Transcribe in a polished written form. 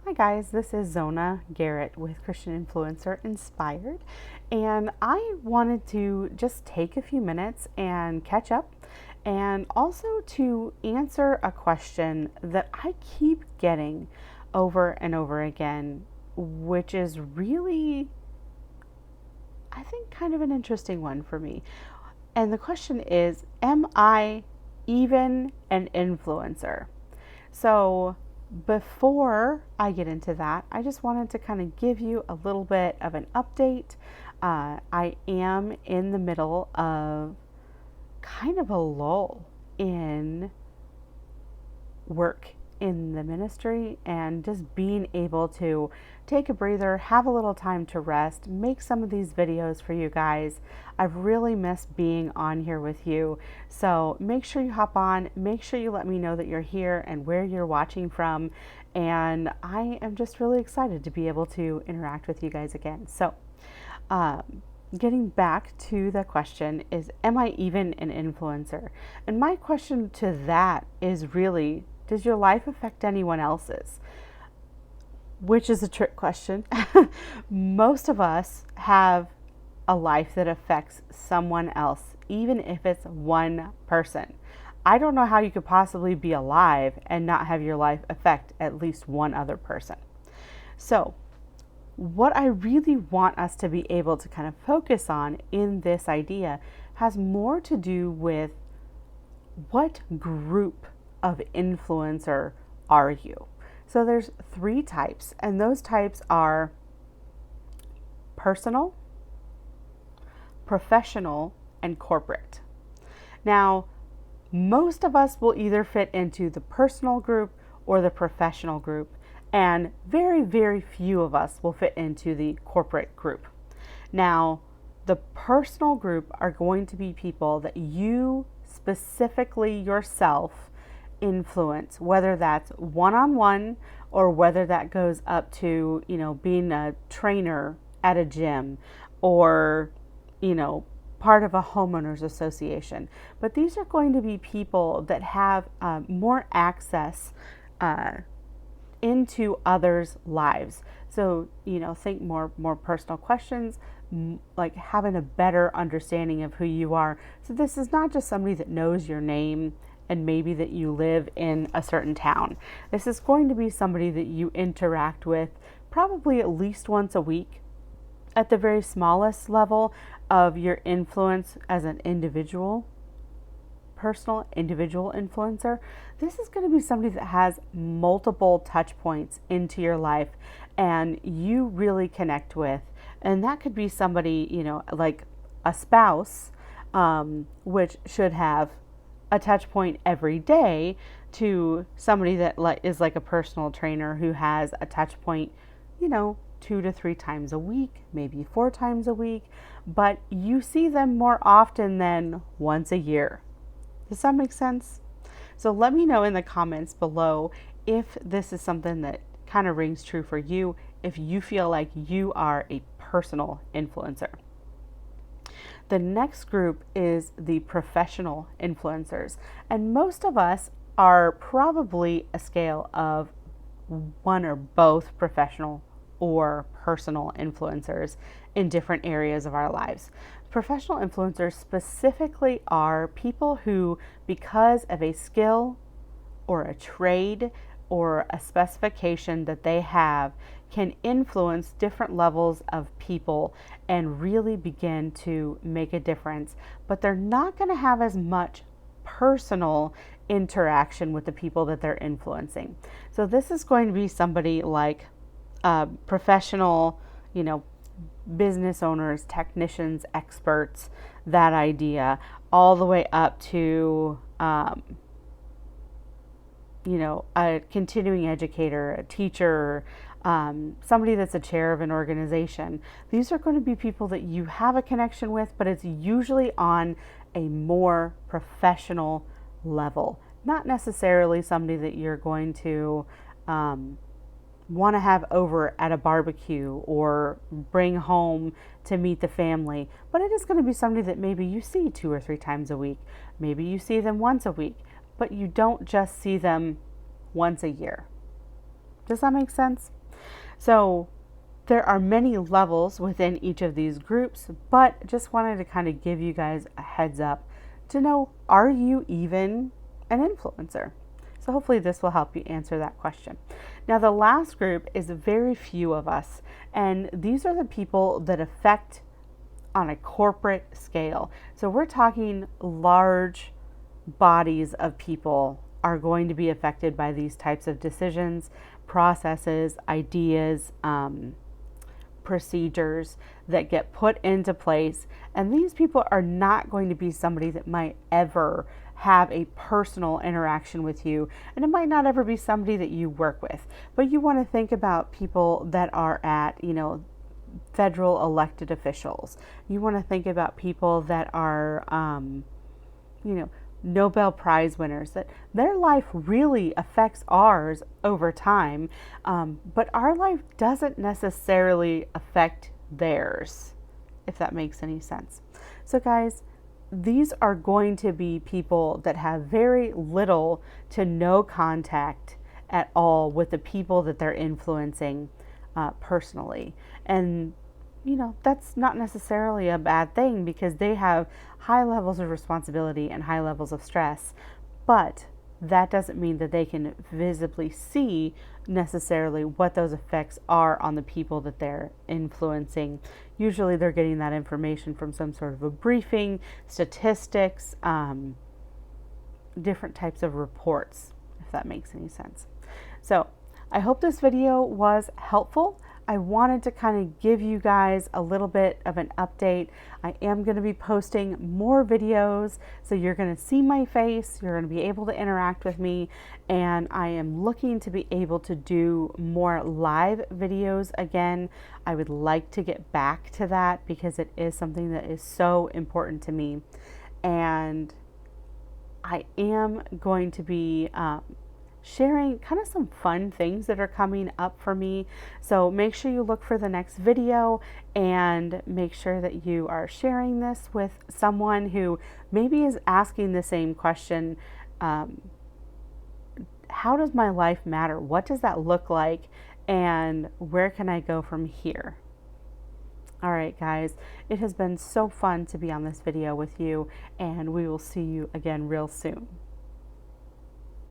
Hi guys, this is Zona Garrett with Christian Influencer Inspired, and I wanted to just take a few minutes and catch up and also to answer a question that I keep getting over and over again, which is really, I think, kind of an interesting one for me. And the question is, am I even an influencer? So, before I get into that, I just wanted to kind of give you a little bit of an update. I am in the middle of kind of a lull in work in the ministry and just being able to take a breather, have a little time to rest, make some of these videos for you guys. I've really missed being on here with you. So make sure you hop on, make sure you let me know that you're here and where you're watching from. And I am just really excited to be able to interact with you guys again. So, getting back to the question is, am I even an influencer? And my question to that is really, does your life affect anyone else's? Which is a trick question. Most of us have a life that affects someone else, even if it's one person. I don't know how you could possibly be alive and not have your life affect at least one other person. So, what I really want us to be able to kind of focus on in this idea has more to do with what group of influencer are you? So there's three types, and those types are personal, professional, and corporate. Now, most of us will either fit into the personal group or the professional group, and very, very few of us will fit into the corporate group. Now, the personal group are going to be people that you specifically yourself influence, whether that's one-on-one or whether that goes up to, being a trainer at a gym or, part of a homeowners association. But these are going to be people that have more access into others' lives. So, think more personal questions, like having a better understanding of who you are. So this is not just somebody that knows your name and maybe that you live in a certain town. This is going to be somebody that you interact with probably at least once a week at the very smallest level of your influence as an individual, personal individual influencer. This is going to be somebody that has multiple touch points into your life and you really connect with. And that could be somebody, like a spouse, which should have a touch point every day, to somebody that is like a personal trainer who has a touch point, 2 to 3 times a week, maybe 4 times a week, but you see them more often than once a year. Does that make sense? So let me know in the comments below if this is something that kind of rings true for you, if you feel like you are a personal influencer. The next group is the professional influencers, and most of us are probably a scale of one or both professional or personal influencers in different areas of our lives. Professional influencers specifically are people who, because of a skill or a trade or a specification that they have, can influence different levels of people and really begin to make a difference. But they're not going to have as much personal interaction with the people that they're influencing. So this is going to be somebody like professional, business owners, technicians, experts, that idea, all the way up to, a continuing educator, a teacher, somebody that's a chair of an organization. These are going to be people that you have a connection with, but it's usually on a more professional level, not necessarily somebody that you're going to want to have over at a barbecue or bring home to meet the family, but it is going to be somebody that maybe you see 2 or 3 times a week. Maybe you see them once a week, but you don't just see them once a year. Does that make sense? So there are many levels within each of these groups, but just wanted to kind of give you guys a heads up to know, are you even an influencer? So hopefully this will help you answer that question. Now, the last group is very few of us, and these are the people that affect on a corporate scale. So we're talking large bodies of people are going to be affected by these types of decisions, processes, ideas, procedures that get put into place. And these people are not going to be somebody that might ever have a personal interaction with you. And it might not ever be somebody that you work with. But you want to think about people that are at, federal elected officials. You want to think about people that are, Nobel Prize winners, that their life really affects ours over time, but our life doesn't necessarily affect theirs, if that makes any sense. So, guys, these are going to be people that have very little to no contact at all with the people that they're influencing personally. And that's not necessarily a bad thing because they have high levels of responsibility and high levels of stress, but that doesn't mean that they can visibly see necessarily what those effects are on the people that they're influencing. Usually they're getting that information from some sort of a briefing, statistics, different types of reports, if that makes any sense. So I hope this video was helpful. I wanted to kind of give you guys a little bit of an update. I am going to be posting more videos, so you're going to see my face, you're going to be able to interact with me, and I am looking to be able to do more live videos again. I would like to get back to that because it is something that is so important to me. And I am going to be sharing kind of some fun things that are coming up for me. So make sure you look for the next video and make sure that you are sharing this with someone who maybe is asking the same question. How does my life matter? What does that look like? And where can I go from here? All right, guys, it has been so fun to be on this video with you, and we will see you again real soon.